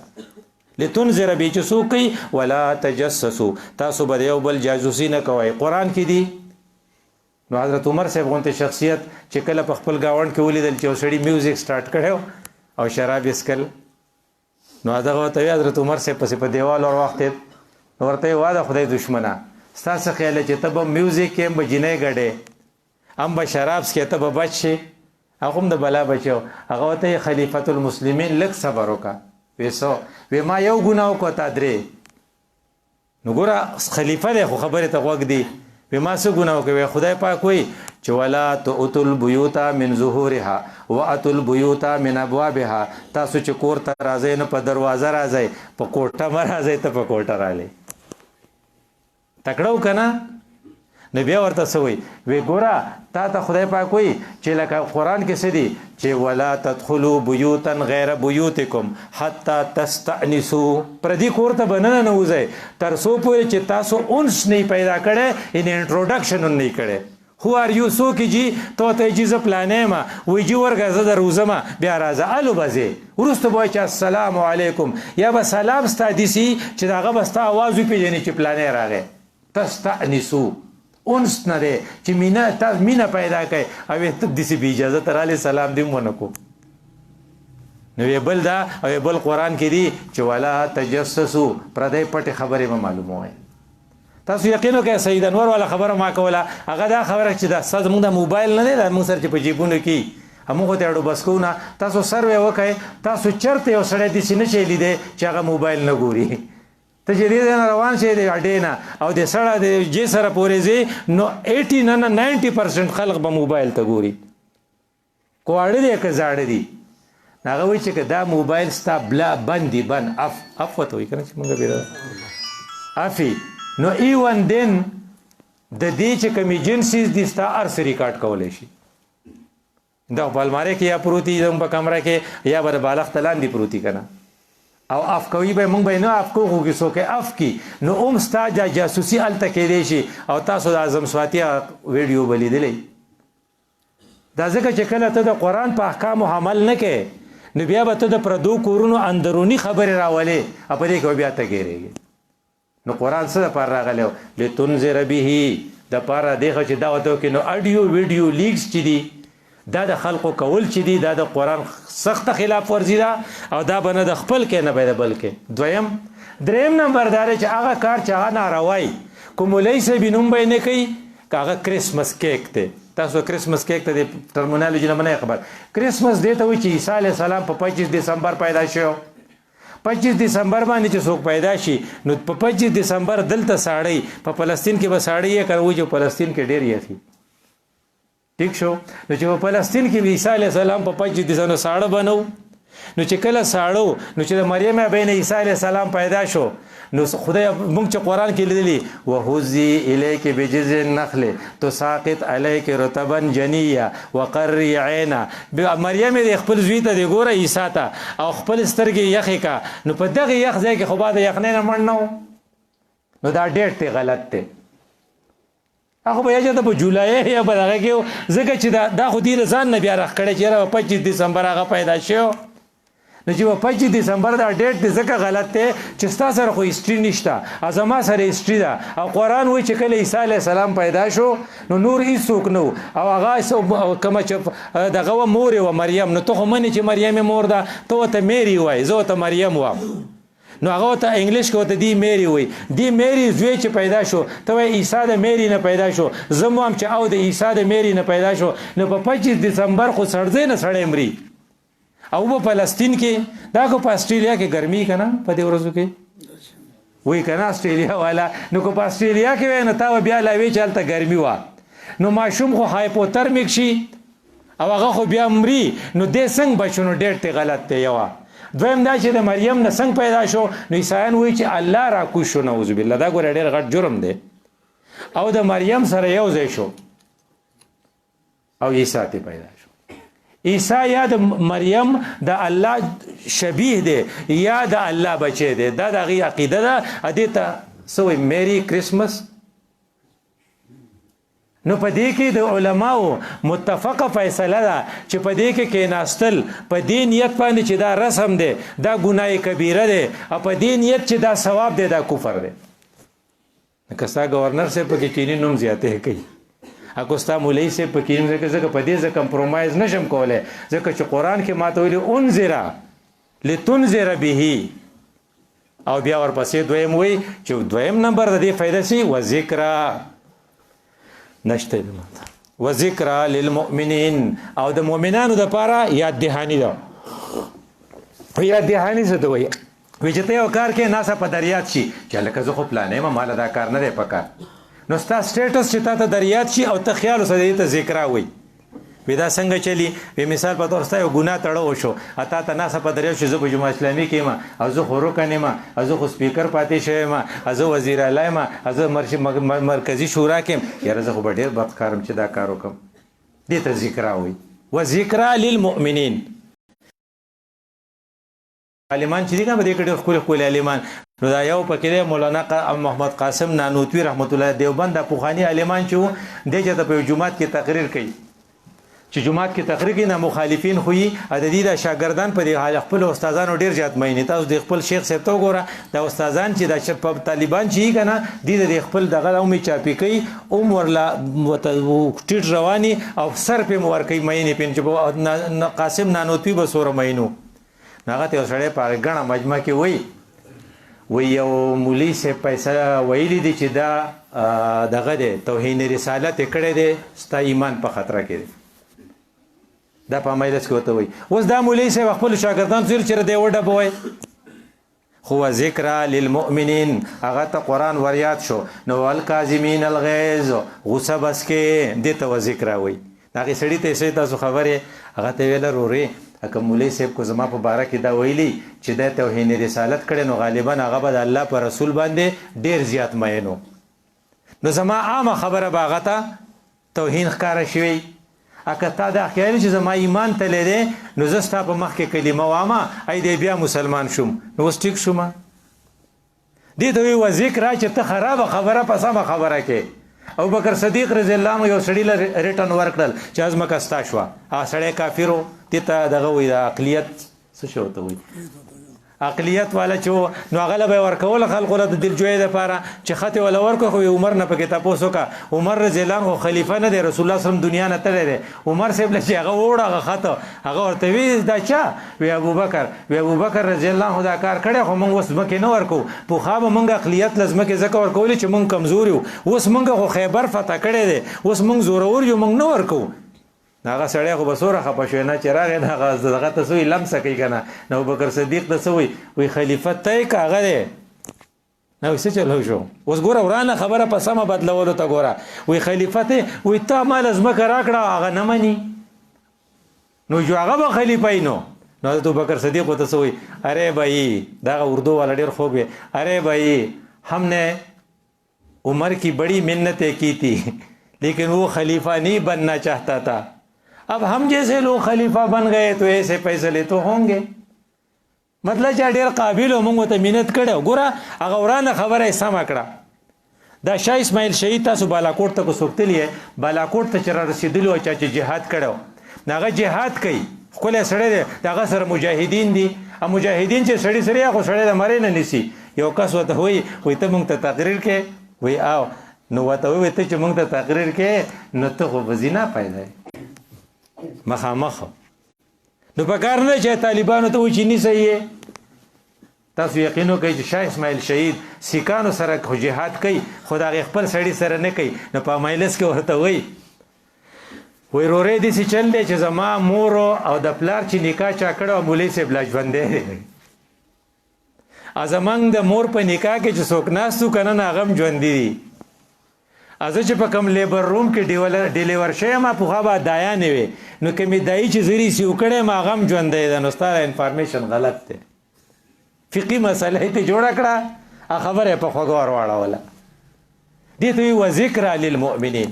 لتنذر به چې څوک کوي ولا تجسسوا تاسو به د یو بل جاسوسي نه کوئ. قرآن کې دي نو حضرت عمر صاحب غونته شخصیت چې کله په خپل ګاونډ کې ولیدل چې یو سړي میوزیک سټارټ کړی او شراب یې څښل نو هغه ورته وایي حضرت عمر صاحب پسې په دیوال ورواختېد نو ورته یې واده خدای دشمنه ستاسو خیال چې ته به میوزیک کې هم به جینۍ ګډې هم به شراب څکې ته به بچ شي هغه هم د بلا بچو. هغه ورته یې خلیفة المسلمین لږ صبر وکړه ویسو وی ما یو ګناه وکړه تا 3 نو ګوره خلیفه دی خو خبرې ته غوږ دی وی ما څه ګناه وکړه خدای پاک وایي چې ولا تؤتوا البیوت من ظهورها واتوا البیوت من ابوابها تاسو چې کور ته راځئ نه په دروازه راځئ په کوټه مه راځئ ته په کوټه راغلی تکړه وکنه نو بیا ورته څه وایي وی ګوره تا ته خدای پاک وایي چې لکه قرآن کې څه دي چې ولا تدخلوا بیوتا غیر بیوتکم حتی تستأنسوا پردي کور ته به نه ننوځئ تر څو پورې چې تاسو انس نه پیدا کړی ان انټروډکشن نه کړی. هو آر یو څوک جي تو ته جي زه پلانې ما وی جي ورګه زه در وزما بیا راځه الو بځې وروسته به چې السلام علیکم یا به سلام ستا دیسي چې دغه به ستا اواز وپېژني چې پلانې راغی تستأنسوا انس نه دی چې مینه پیدا کوي او ته داسې بې اجازته رالی سلام دې ونه کو نو یې بل دا او یې بل قرآن کې دي چې ولا تجسسوا پردی پټې خبرې به معلوموئ. تاسو یقین وکړئ سید انور والا خبره ما کوله هغه دا خبره چې دا ستاسو زموږ د موبایل نه دی دا موږ سره چې په جیبونو کې هموږ ته اډو بس کوو نه تاسو سروې وکړئ تاسو چېرته یو سړی داسې نه شی لیدی چې هغه موبایل نه ګوري ته چې دې نه روان شې د اډې نه او د سړی د جې سره پورې ځې نو 80% خلق به موبایل ته ګوري کو اړه دی که زاړه دي هغه وایي چې که دا موبایل ستا بلا بند دي بند اف ورته وایي که نه چې مونږ بېره افي نو ایون دین د دې چې کومې جنسیز دي ستا هر څه ریکارډ کولی شي دا په المارۍ کې یا پروتي زموږ په کمره کې یا به د بالښت لاندې پروتي که نه او اف کوي به مونږ به نه اف کوو خو کې څوک اف کی نو هم ستا جاسوسي هلته کېدی شي او تاسو د اعظم سواتي ویډیو به لیدلی دا ځکه چې کله ته د قرآن په احکامو عمل نه کوې نو بیا به ته د پردو کورونو اندروني خبرې راولې او په دې کې به بیا ته ګیرېږي. نو قرآن څه دپاره راغلی و لتنذر به دپاره دې خو چې دا ورته وکړي نو اډیو ویډیو لیکس چې دي دا د خلقو کول چې دي دا د قرآن سخته خلاف ورزي ده او دا به نه د خپل کې نه به د بل کې. دریم نمبر دا دی چې هغه کار چې هغه ناروای کومولی صاحب نوم به یې نه کوي که هغه کرسمس کیک دی. تاسو کرسمس کیک ته د ټرمینالوجي نه نه خبر کرسمس دې ته وایي چې عیسی علیه السلام په 25 دسمبر پیدا شو 25 دسمبر باندې چې څوک پیدا شي نو په 25 دسمبر دلته ساړی په فلسطین کې به ساړی یې کوي چې فلسطین کې ډېر یخي ٹھیک شو نو چې په فلسطین کې عیسی علیه السلام په 25 دسمبر ساړه بنو نو چې کله ساړو نو چې د مریم بین عیسی علیه السلام پیدا شو نو خدای موږ چې قرآن کې لیدلی وهزي الیک بجذع النخل تساقط علیک رطبا جنیا وقری عینا مریم د خپل زوی ته دی ګوره عیسی ته او خپل سترګې یخې کا نو په دغه یخ ځای کې خو با د یخنۍ نه مړ نه نو دا ډېر ته غلط دی هغه به یا د په جولای یا په دغه کې ځکه چې دا خو دې ځان نه بیا راخکړی چې 25 دسمبر هغه پیدا شو نو چې 25 دسمبر دا ډیټ دی ځکه غلط دی چې ستا سره خو هسټري نشته زما سره هسټري ده او قرآن وایي چې کله عیسی علیه السلام پیدا شو نو نور هیڅوک نه او هغه کومه چې دغه وه مور یې وه مریم نو ته خو منې چې مریم مور ده ته ورته میری وایي زه ورته مریم وایم نو هغه ورته انګلیش کې ورته دی میری وایي دی میری زوی چې پیدا شو ته وایي عیسی د میری نه پیدا شو زه مو هم چې او د عیسی د میری نه پیدا شو نو په 25 دسمبر خو سړځی نه سړی مري او په فلسطین کې دا کو په استرالیا کې ګرمي کنه په دې ورځو کې وای کنه استرالیا والا نو کو په استرالیا کې نه تا بیا لا وی چلته ګرمي وا نو ماشوم خو هایپوترمیک شي او هغه خو بیا مري نو دې څنګه بچونو ډېر ته غلط دی یو دویم دا چې د مریم نه څنګه پیدا شو نو عیسایان وایي چې الله را کوز شو نعوذ بالله دا ګوره ډېر غټ جرم دی او د مریم سره یو ځای شو او عیسی ته پیدا شو عیسی یا د مریم د الله شبیه دی یا د الله بچی دی دا د هغې عقیده ده دې ته څه وایي میری کرسمس نو په دې کې د علماو متفقه فیصله ده چې په دې کې کېناستل په دې نیت باندې چې دا رسم دی دا ګناه کبیره دی او په دې نیت چې دا ثواب دی دا کفر دی که ستا ګورنر صاحب پکې چینی نوم زیاتې کوي اکو ستا مولوي صاحب پکې نوم ځکه په دې زه کمپرومایز نشم کولی ځکه چې قرآن کې ما ته ویلي انذر لتنذر به او بیا ورپسې دویم وایي چې دویم نمبر د دې فایده سي وذکرا نشته وذکرا للمؤمنین او د مؤمنانو دپاره یاد دهاني ده یاد دهاني څه ته وایي وایي چې ته یو کار کې ناسه په دریاد شي چې لکه زه خو پلان یم ماله دا کار نه دی پکار نو ستا سټیټس چې تا ته دریاد شي او ته خیال اوسه دې ته ذکرا وایي وی دا څنګه چلی وی مثال په تور ستا یو ګناه تړو شو اتا ته ناسه په دریاد شي زه په جمعه اسلامي کې یم او زه خو رکن یم او زه خو سپیکر پاتې شوی یم او زه وزیر اعلی یم او زه مرکزي شورا کې یم یاره زه خو به ډېر بد کارم چې دا کار وکړم دې ته ذکرا وایي وذکرا للمؤمنین عالمان چې دي کنه په دې کې ډېر ښکلي ښکلي عالمان نو دا یو پکې دی مولانا محمد قاسم نانوتوي رحمت الله دیوبند د پخواني عالمان چې وو دی چې په جومات کې تقریر کوي چې جومات کې تقریر کوي نه مخالفین خو یې د دې د شاګردان په دې حال خپل استادانو ډېر زیات مینې تاسو د خپل شیخ صاحب ته وګوره د استادان چې د طالبان چې یې که نه دې د خپل دغه اومې چاپي کوي اوم ورله ټیټ رواني او سر پې مو ورکوي مینې پې چې قاسم نانوتوي به څومره مینو هغه ته یو سړی په هغې ګڼه مجمع کې وایي وی یو مولي صاحب پیسه ویلی دی چې دا دغه دی توهین رسالت یې کړی دی ستا ایمان په خطره کې دی دا په مجلس کې ورته وایي اوس دا مولي صاحب خپلو شاګردانو ته چې دی وډبوئ خو ذکرا للمؤمنین هغه ته قرآن وریاد شو نو والکاظمین الغیظ غصه بس کې دې ته ذکرا وایي هغې سړي ته یې تاسو خبرې هغه ته ویله رورې که مولوی صاحب کو زما په باره کې دا ویلي چې دا توهین رسالت کړی نو غالبا هغه به د الله په رسول باندې ډېر زیات مینو نو زما عامه خبره به هغه ته توهین ښکاره شوی که تا دا خیال چې زما ایمان تللی دی نو زه ستا په مخ کې کلمه وامه ای دی بیا مسلمان شوم نو اوس ټیک شومه دې ته وایي وذکرا چې ته خرابه خبره په سمه خبره کې ابوبکر صدیق رضی الله عنه یو سړي له ریټن ورکړل چې ازمکه ستا شوه هغه سړی کافر و دې ته دغه وایي د عقلیت څه شی ورته وایي عقلیت والا چې نو هغه له به یې ورکوله خلکو له د دلجویۍ دپاره چې خط یې وله ورکړه خو عمر نه پکې تپوس وکړه عمر رضی الله عنه خلیفه نه دی رسول الله صلی دنیا نه تللی دی عمر صاحب له چې هغه ووړه هغه خط هغه ورته وی دا چا وی ابوبکر رضی الله عنه دا کار کړی خو موږ اوس ځمکې نه ورکوو پخوا به موږ اقلیت له ځمکې ځکه ورکولې چې موږ کمزور یو اوس موږ خو خیبر فتح کړی دی اوس موږ زورور یو موږ نه ورکوو هغه سړی خو به څومره خفه شوی نه چې راغی نه هغه دغه ته څه وایي لمسه کوي که نه نو ابوبکر صدیق ته څه وایي خلیفه ته یې که هغه دی نه وایي څه چلو شو اوس ګوره ورانه خبره په سمه بدلولو ته ګوره وایي خلیفه ته وایي تا ماله ځمکه راکړه هغه نه مني نو جو هغه به خلیفه ای نو حضرت ابوبکر صدیق ته څه وایي ارے بھائی دغه اردو والا ډېر خوب ہے ارے بھائی ہم نے عمر کی بڑی منتیں کی تھی لیکن وہ خلیفہ نہیں بننا چاہتا تھا اب ہم جیسے لوگ خلیفہ بن گئے تو ایسے فیصلے تو ہوں گے مطلب چې ډېر قابل و موږ ته منت کړی ګوره هغه ورانه خبره یې سمه کړه دا شاه اسماعیل شهید تاسو بالاکوټ ته که څوک تللی یې بالاکوټ ته چې را رسېدلي وه چا چې جهاد کړی و نو هغه جهاد کوي ښکلی سړی دی د هغه سره مجاهدین دي او مجاهدین چې سړي سره خو سړی د مرۍ نه نیسي یو کس ورته وایي ته موږ ته تقریر کې وایي او نو ورته وایي ته چې موږ ته تقریر کې نو ته خو به زنا پیدا مخامخ نو په کار نه چې طالبانو ته وایي چې نیسئ یې تاسو یقین وکئ چې شاه اسماعیل شهید سیکانو سره خو جهاد کوي خو د هغې خپل سړي سره نه کوي نو په مجلس کې ورته وایي وایي رورې داسې چل دی چې زما مور او د پلار چې نکاح چا کړی و مولوي صاحب لا ژوندی دی زمونږ د مور په نکاح کې چې څوک ناست و که نه هغه هم ژوندي دي زه چې په کوم لیبر روم کې ډیلیور شوی یم پخوا به دایانې وې نو که مې دایي چې زه ریسیو کړی یم هغه هم ژوندی ده نو ستا انفارمیشن غلط دی فقهي مسله یې ته جوړه کړه خبره یې په خوږه ور واړوله دې ته وایي وذکرى للمؤمنین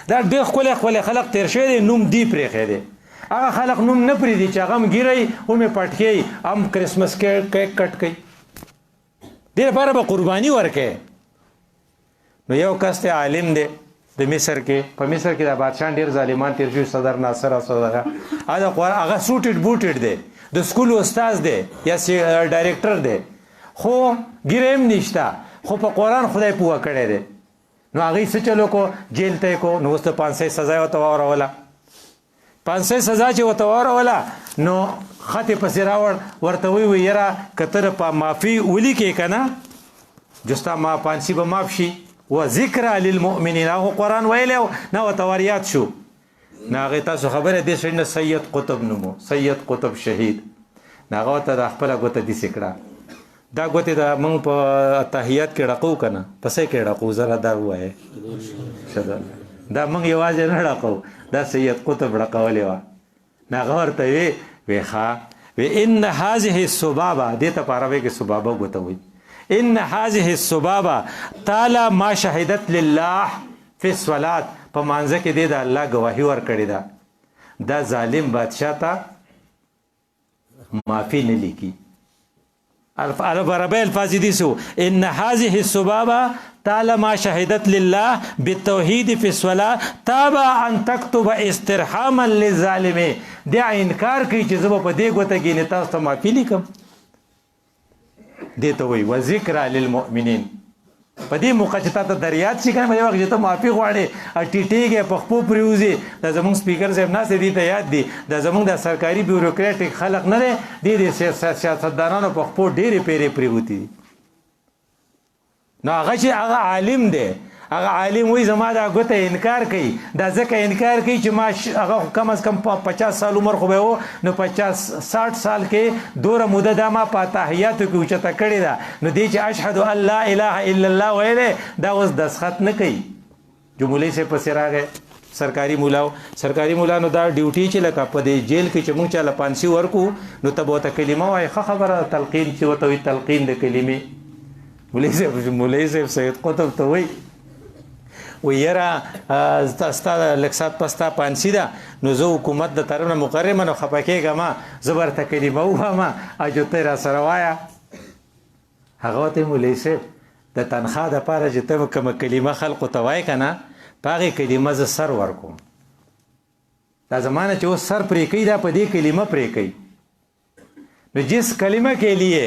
دا ډېر ښکلی ښکلی خلق تېر شوی دی نوم دی پرېښی دی هغه خلق نوم نه پرېږدي چې هغه هم ګیرئ هم یې پټ کوي هم کرسمس کیک کټ کوي دې لپاره به قرباني ورکوي نو یو کس دی عالم دی د مصر کې په مصر کې د بادشاه ډېر ظالمان تېر شوي صدر ناصر او صدر هغه سوټډ بوټډ دی د سکول استاد دی یا ډایرکټر دی خو ګیره هم نشته خو په قرآن خدای پوه کړی دی نو هغې څه چلو کو جیل ته یې کو نو اوس د 500 سزا یې ورته واوروله 500 سزا چې ورته واوروله نو خط یې پسې راوړ ورته وایي یاره که ته د معافي ولیکې که نه جستا ما پانسی به معاف شي و ذکر للمؤمنین هغه قرآن ویلی و نه ورته ور شو نه هغې تاسو خبره دې سړي نه سید قطب نومو سید قطب شهید نه هغه ورته د خپله ګوته داسې کړه دا ګوتې د موږ په تحیات کې ډقو که نه په څه کې ډقو زره دا ووایې دا موږ یوازې نه ډقو دا سید قطب ډقولې وه نه هغه ورته وی ښه وی ان هذه السبابه دې ته په عربۍ کې سبابه ګوته وایي ان هذه السبابه تعالی ما شهدت لله فی الصلات په مانځه کې دې د الله ګواهي ورکړې ده دا ظالم بادشاه ته معافي نه لیکي عربی الفاظ دي سو ان هذه السبابه تعالی ما شهدت لله بالتوحید فی الصلاه تابع ان تكتب استرحاما للظالم دا انکار کوي چې زه په دې ګوته کې نه تاسو ته معافي لیکم دې ته وایي وذکرى للمؤمنین په دې موقع چې تا ته در یاد شي که نه په دې وخت چې ته معافي غواړې او ټیټېږې په خپو پرېوځې دا زموږ سپیکر صاحب ناست دی دې ته یاد دي دا زموږ د سرکاري بیوروکریټک خلق نه دی دې د سیاستدانانو په خپو ډېرې پیرې پرېوتې دي نو هغه چې هغه عالم دی هغه عالم وایي زما دا ګوته انکار کوي دا ځکه انکار کوي چې ما هغه کم از کم 50 سال عمر خو به و نو 50-60 سال کې دوره موده دا ما په تحیاتو کې اوچته کړې ده نو دی چې اشهد ان لا اله الا الله ویلی دا اوس دسخط نه کوي جو مولوي صاحب پسې راغی سرکاري مولا سرکاري مولا نو دا ډیوټي چې لکه په دې جیل کې چې مونږ چاله پانسي ورکو نو ته به ورته کلمه وایي ښه خبره تلقین چې ورته وایي تلقین د کلمې مولوي صاحب سید قطب ته وایي و یاره ستا لږ ساعت پس ستا پانسي ده نو زه حکومت د طرف نه مقرر نو خفه کېږم زه به درته کلمه ووایم او ته یې راسره وایه هغه ورته مولوي صاحب د تنخوا دپاره چې ته کومه کلمه خلقو ته وایې که نه په هغې کلمه زه سر ورکوم دا زمانه چې اوس سر پرې کوي دا په دې کلمه پرې کوي نو جس کلمه کے لیے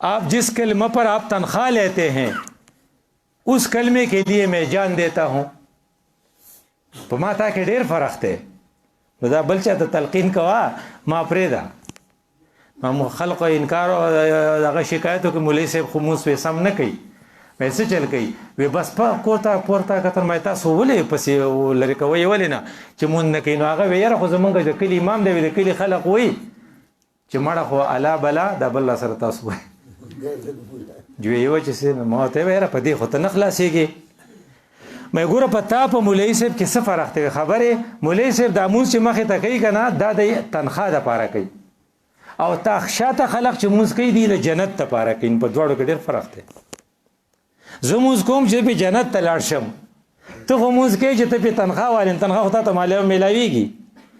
آپ جس کلمه پر آپ تنخواہ لیتے ہیں اس کلمے کے لیے میں جان دیتا ہوں په ما تا کې ډېر فرق دی نو دا بل چا ته تلقین کوه ما پرېږده ما خلقو انکار او هغه شکایت وکړي مولوي صاحب خو مونځ پې سم نه کوي مې څه چل کوي وی بس کوته پورته کتل مې تاسو ولې پسې لري کوي ولې نه چې مونږ نه کوي نو هغه ویره خو زمونږ د کلی امام دی د کلی خلق وي چې مړه خو الا بلا د بل سره تاسو وي جو یو چې سه ما ته ویره په دې خو ته نه خلاصيږي مې ګوره په تا په مولوی صاحب کې څه فرق دی خبره مولوی صاحب د امون چې مخه ته کوي کنه دا د تنخواه د پاره کوي او تا شاته خلق چې موږ کوي دی د جنت ته پاره کوي په دوړو کې ډېر فرق دی زموږ کوم چې په جنت ته لاړ شم ته خو موږ کې چې ته په تنخواه والین تنخواه ته مالیه ملاويږي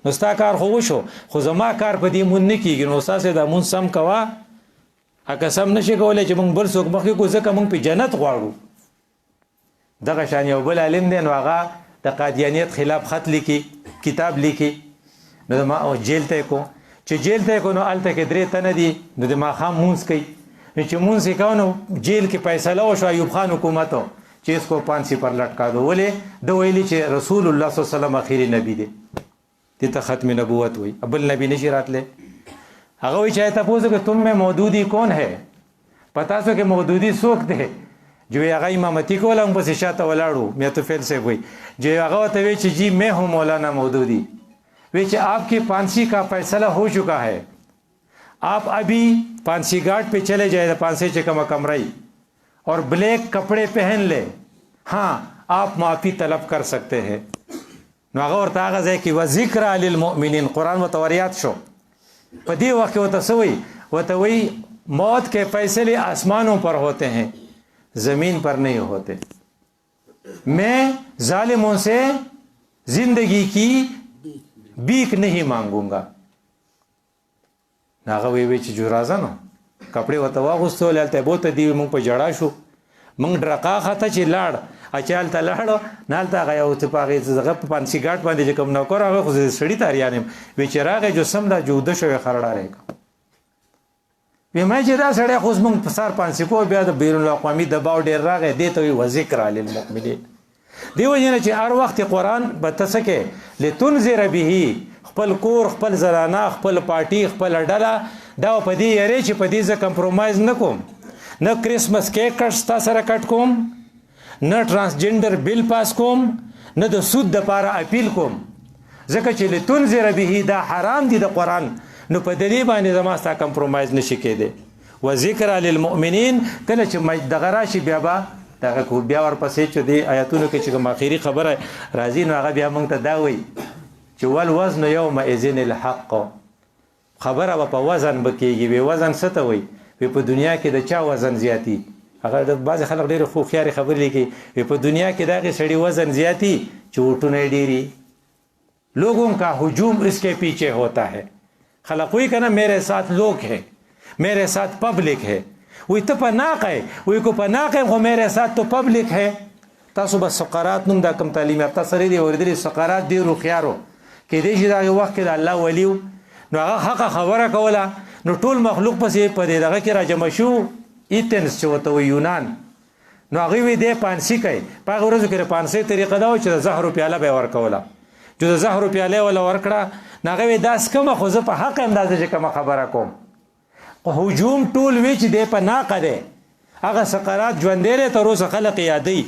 نو ستا کار خو وشو خو زما کار په دې مون نه کیږي نو اساسه د مون سم کوا اګه سم نشي کولای چې موږ بل څوک مخې کو ځکه موږ په جنت غواړو دغه شان یو بل عالم دی نو هغه د قادیانیت خلاف خط لیکي کتاب لیکي نو ما او جیل ته کو چې جیل ته کو نو الته کې درې تنه دي نو د ما خام مونږ کوي چې مونږ یې کاونو جیل کې فیصله وشو ایوب خان حکومت چې اس کو پانسی پر لټکا دو ولې د ویلي چې رسول الله صلی الله علیه وسلم اخیری نبی دی دې ته ختم نبوت وي ابل نبی نشی راتله هغه وی چې تاسو که تم میں مودودی کون ہے پتا سو کہ مودودی سوک دے جو هغه امامتی کوله هم پس شاته ولاړو مې تو فعل سے وي جو هغه ته وی چې جی میں ہوں مولانا مودودی وی چې آپ کی پانسی کا فیصلہ ہو چکا ہے آپ ابھی پانسی گھاٹ پہ چلے جائے پانسی چکم کمرائی اور بلیک کپڑے پہن لے ہاں آپ معافی طلب کر سکتے ہیں نو هغه ورته هغه ځای کې وذکر للمؤمنین قرآن متوریات شو په دې وخت ورته سوی ورته وی موت کے فیصلے آسمانوں پر ہوتے ہیں زمین پر نہیں ہوتے میں ظالموں سے زندگی کی بیک نہیں مانگوں گا هغه وی چې جورازه نو کپڑے وته واغوستو لالته بوته دی مونږ په جړا شو مونږ ډرقا خته چې لاړ اچال ته لاړ نالته غیا او ته پاغه زغه په پانسی ګاټ باندې چې کوم نو کور هغه خو سړی تاریانم وی چې راغه جو سم دا جوده شوی خرړه رې وی ما چې دا سړی خو مونږ په سار پانسی کو بیا د بیرون الاقوامی دباو ډیر راغی دی ته وی ذکر للمؤمنین دیو جن چې هر وخت قرآن به تسکه لتنذر به خپل کور خپل زنانه خپل پارټي خپل ډله دا په دې یری چې په دې ځکه کمپرومایز نکوم نه کریسمس کیک کټ سره کټ کوم نه ترانسجنډر بیل پاس کوم نه د سود د پاره اپیل کوم ځکه چې لتنذر به دا حرام دي د قرآن نو په دې باندې زما ستا کمپرومایز نشي کېده و ذکر للمؤمنین کله چې دغه راشي بیا دغه کو بیا ورپسې چې دی آیاتونو کې چې کوم اخیری خبره راځي نو هغه بیا موږ ته دا وایي چې ول وزن یوم اذن الحق خبره په وزن بکیږي وی وزن څه ته وایي په دنیا کې د چا وزن زیاتی هغه د بعض خلک ډېر خو خياري خبرې لیکي په دنیا کې دغه سړی وزن زیاتی چوټونه ډېری لوگوں کا ہجوم اس کے پیچھے ہوتا ہے خلق وی کنه میرے ساتھ لوگ ہے میرے ساتھ پبلک ہے وی ته پناق ہے وی کو پناق ہے میرے ساتھ تو پبلک ہے تاسو بس سقرات نوم دا کم تعلیم یافته سره دی اوریدلی سقرات دی رو خيارو کې دې چې دا وخت کې الله ولیو نو هغه حق خبره کوله نو ټول مخلوق پسې په دې دغه کې راجم شو ایتنس چې وته یونان نو هغه وی دې پانسی کوي په ورځو کې پانسی طریقه دا و چې زهر پیاله به ور کوله جو زهر پیاله ولا ورکړه ناغه وی داس کوم خو زه په حق اندازه چې کوم خبره کوم هجوم ټول وی چې دې په ناقده هغه سقرات ژوندېره تر اوسه خلق یادي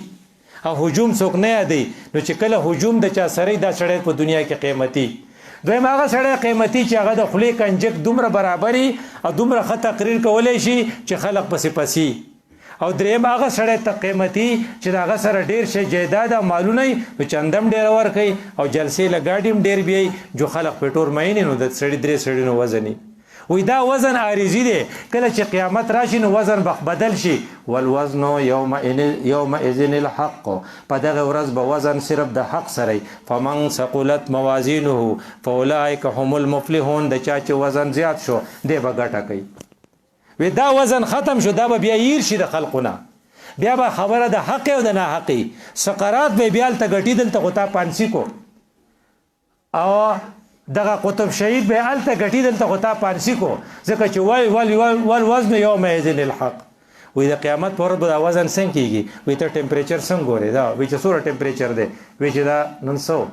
او هجوم څوک نه یادي نو چې کله هجوم د چا سره دا سړی په دنیا کې قیمتي دویم هغه سړی قیمتي چې هغه د خولې کنجک دومره برابري او دومره ښه تقریر کولی شي چې خلق پسې پسي او دریم هغه سړی ته قیمتي چې د هغه سره ډېر شی جایداد او مالونه وي چندم ډېر ورکوي او جلسې له ګاډي هم ډېر بیایي جو خلق په ټور مینې نو د سړي درې سړي نو وزني وی دا وزن عارضی دی کله چې قیامت راشي نو وزن بدل شي والوزن یوم اذن الحق په دغه ورځ به وزن صرف د حق سره فمن ثقلت موازینه فاولئک هم المفلحون د چا چې وزن زیات شو دی به ګټه کوي وی دا وزن ختم شو دا به بیا هیر شي د خلقونه بیا به خبره د حق او د ناحقي سقرات به بیا ته ګټي دلته غوتا پانسی کو او دغه قطب شهید به الته غټی دلته غوتا پارسی کو ځکه چې وای وزن یوم اذن الحق وې د قیامت پر ورځ د وزن څنګه کیږي وې ته ټمپریچر څنګه ګوري دا وې چې سوره ټمپریچر دی وې چې دا 900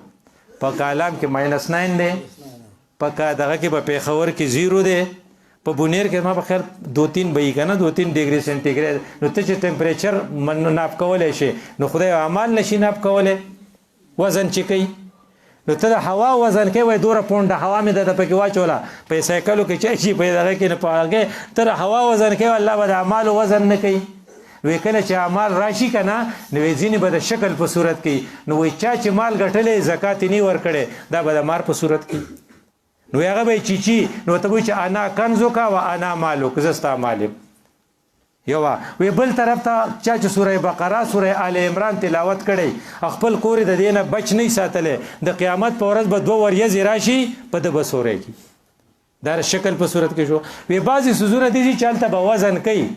په کالام کې -9 دی په کا دغه کې په پیښور کې 0 دی په بونیر کې ما په خیال 2-3 به کنه 2-3 ډیګري سنټیګریډ نو ته چې ټمپریچر ناپ کولای شي نو خدای اعمال نشي ناپ کولای وزن چې کوي نو ته د هوا وزن کې وای 2 پونډه هوا مې د پکې واچوله په سایکلو کې چې شي په دغه کې نه پاګه تر هوا وزن کې الله به د اعمال وزن نه کوي وی کله چې اعمال راشي کنه نو ځینې به د شکل په صورت کې نو وی چا چې مال ګټلې زکات نه ور کړي دا به د مار په صورت کې نو هغه به چی نو ته وی چې انا کنزو کا و انا مالک زستا مالک یو وی بل طرف ته چا چې سوره بقره سوره آل عمران تلاوت کړي خپل کور د دینه بچ نه ساتلې د قیامت په ورځ به 2 وریځ راشي په د بسوره کې دا شکل په صورت کې شو وی بعضی سوزونه دي چې چلته به وزن کوي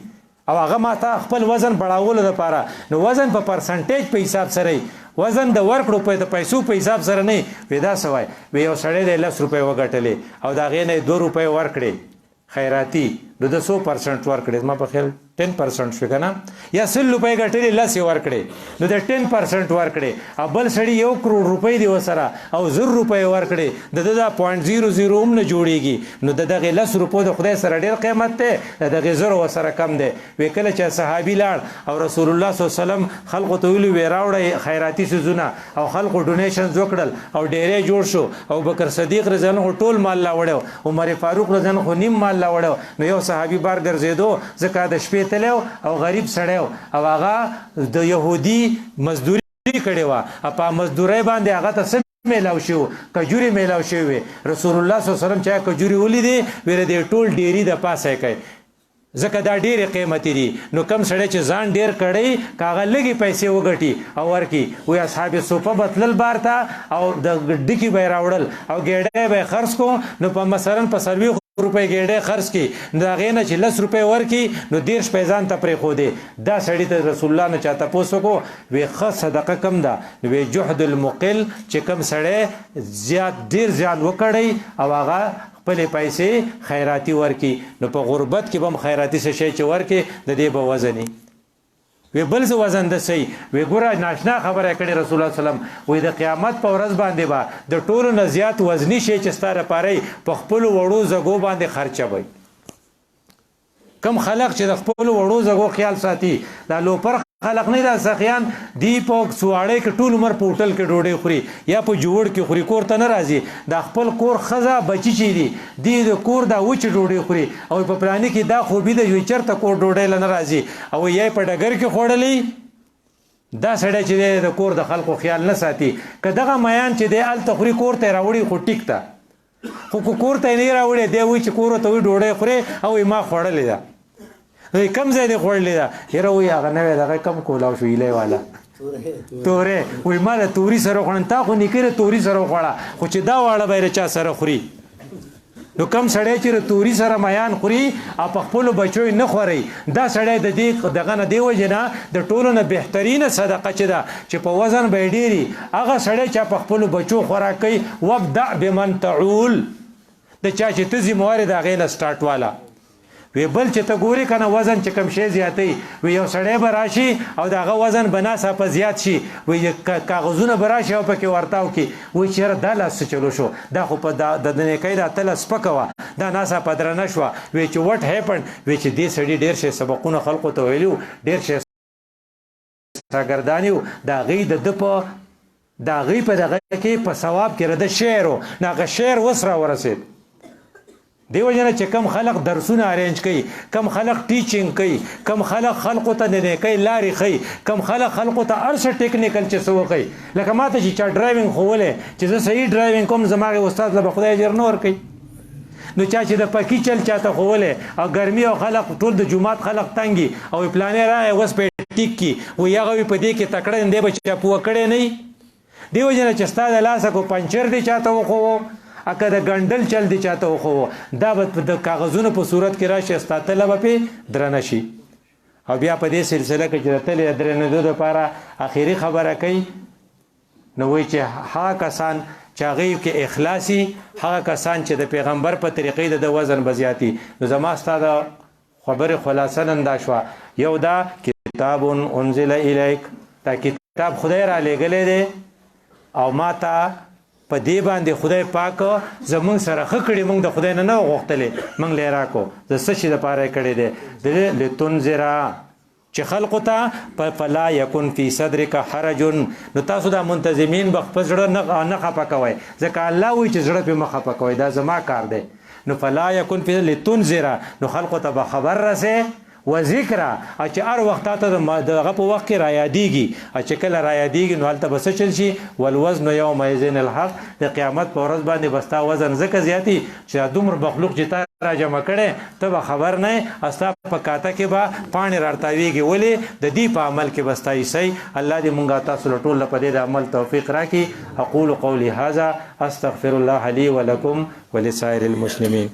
او هغه ماته خپل وزن بڑاولو لپاره نو وزن په پرسنټیج په حساب سره وزن د ورکړو په پیسو په حساب سره نه ودا سوای وی یو سړی د 10 روپۍ وګټلې او دا غې نه 2 روپۍ ورکړي خیراتی نو د 100% ورکړي ما په خیال 10% شو کنه یا 100 روپۍ ګټلې لس ورکړي نو د 10% ورکړي او بل سړی 1 کروڑ روپۍ دی وسره او 0 روپۍ ورکړي د 0.00 هم نه جوړیږي نو دغه 10 روپۍ د خدای سره ډیر قیمت ته دغه 0 وسره کم دی وکله چې صحابي لاړ او رسول الله صلی الله علیه وسلم خلق ته ویلي وی راوړی خیراتی سوزونه او خلق ډونیشن وکړل او ډیرې جوړ شو او بکر صدیق رضی الله عنه ټول مال لا وړو عمر فاروق رضی الله عنه نیم مال لا وړو نو یو صحابي بار ګرځیدو ځکه د شپې تلو او غریب سړیو او هغه د يهودي مزدوري کړي وا په مزدوري باندې هغه ته میلاو شو کجوري میلاو شو رسول الله صلی الله علیه وسلم چې کجوري ولیدي ویره دی ټول ډيري د پاسه کوي ځکه دا ډېرې قیمتي دي نو کم سړی چې ځان ډېر کړی کاغه لږې پیسې وګټي او ورکي وی اصحاب صوفه بتلل بار ته او د ډکي به راوړل او ګېډۍ به خرڅ کو نو په مثلا په سروي روپۍ ګېډۍ خرڅ کی دا غې نه چې 10 روپۍ ورکي نو 10 پیسې ته پرې خو دي دا سړی ته رسول الله نه چاته پوسوکو وی خ صدقه کم ده وی جهد المقل چې کم سړی زیات ډیر ځان وکړي او هغه خپل پیسې خیراتی ورکی نو په غربت کې بم خیراتی څه شي چې ورکی د دې به وزني وی بل څه وزن د سي وی ګوره ناشنا خبره کړي رسول الله صلی الله علیه وسلم وی د قیامت په ورځ باندې با د ټولو نه زیات وزنی شي چې ستاره پاره په خپل وړو زګو باندې خرچه وي کم خلق چې د خپل وړو زګو خیال ساتي دا لوپر خلق نه دا سخیان دی په سواړې کې ټول عمر په هوټل کې ډوډۍ خوري یا په جوړ کې خوري کور ته نه راځي دا خپل کور خزا بچی چي دي د کور دا وچ ډوډۍ خوري او په پلان کې دا خوبي د یو چرته کور ډوډۍ لنه راځي او یې په ډګر کې خوړلې دا سړی چې د کور د خلکو خیال نه ساتي کداغه میان چې د ال تخوري کور ته راوړي خو ټیک تا خو کور ته نه راوړي دی وچ کور ته ډوډۍ خوري او ما خوړلې ده کم ځای دی خوړلې ده یاره وایي هغه نوی دغه کم کولاو شو ایلی والا تورې وایي ما د توري سره خوړم تا خو نیکه د توري سره وخوړه خو چې دا واړه به یې چا سره خوري نو کم سړی چې د توري سره میان خوري او په خپلو بچو نه خوري دا سړی د دې دغه نه دی وجې نه د ټولو نه بهترینه صدقه چې ده چې په وزن به یې ډېري هغه سړی چې په خپلو بچو خوراک کوي وابدع بمن تعول د چا چې ته ذمهوار د هغې نه سټارټ واله وی بل چې ته ګوري کنه وزن چې کم شي زیاتی وی یو سړی به راشي او دغه وزن به ناڅاپه زیات شي وی کاغذونه به راشي او پکې ورتاو کی وی چېرې دا لاس چلو شو دا خو په د نیکۍ دا تله سپکه وه دا ناڅاپه درنه شوه وی چې وټ هیپن وی چې دې سړي ډېر شی سبقونه خلقو ته ویلي وو ډېر شی شاګرداني وو د هغې د ده په د هغې په دغه کې په ثواب کې رده شعر و نو هغه شعر اوس را ورسېد دیو جنا چې کم خلق درسونه ارینج کوي کم خلق ټیچینګ کوي کم خلق خلقو ته د نیکۍ لارې ښیي کم خلق خلقو ته هر څه ټیکنیکل چې څه وښیي لکه ما ته چې چا ډرایوینګ ښوولی چې زه صحیح ډرایوینګ کوم زما هغې استاد له به خدای اجر نه ورکوي نو چا چې د پکي چل چاته ښوولی او ګرمي او خلق ټول د جومات خلق تنګي او پلانې راغی اوس په ټیک کی وایي هغه وي په دې کې تکړه دی به چا پوه کړی نه دیو جنا چې ستا د لاسه کو پنچر دی چاته وښوو اکه د ګنډل چل دی چاته وخو دا به د کاغذونو په صورت کې راشي ستا تله به پې درنه شي او بیا په دې سلسله کې چې د تلې د درنېدو دپاره اخري خبره کوي نو وایي چې هغه کسان چې هغې کې اخلاصي هغه کسان چې د پیغمبر په طریقې د وزن به زیاتي نو زما ستا د خبرې خلاصه نن دا شوه یو دا کتاب انزل الیک دا کتاب خدای را لېږلی دی او ما ته په دې باندې خدای پاک زمونږ سره ښه کړي، موږ د خدای نه غوښتلې، موږ لی راکو. د څه شي دپاره یې کړی دی؟ لتنذره چې خلقو ته فلا یکن فی صدرک حرج. نو تاسو دا منتظمین به خپل زړه نه خفه کوئ، ځکه الله وایي چې زړه پې مه خفه کوئ، دا زما کار دی. نو فلا یکن فی لتنذره، نو خلقو ته به خبر رسې و ذکره، چې هر وخت ته دغه په وخت کې رایادېږي، چې کله رایادېږي نو هلته به څه چل شي؟ والوزن یومئذ الحق، د قیامت په ورځ باندې به ستا وزن ځکه زیاتي چې دا دومره مخلوق چې تا را جمع کړی ته به خبر نه یې، ستا په کاته کې به پاڼې رارتاویږي. ولې؟ د دې په عمل کې به ستا حصه. الله دې مونږ تاسو له ټول په دې د عمل توفیق راکړي. اقول قولي هذا استغفر الله لي ولكم ولسائر المسلمين.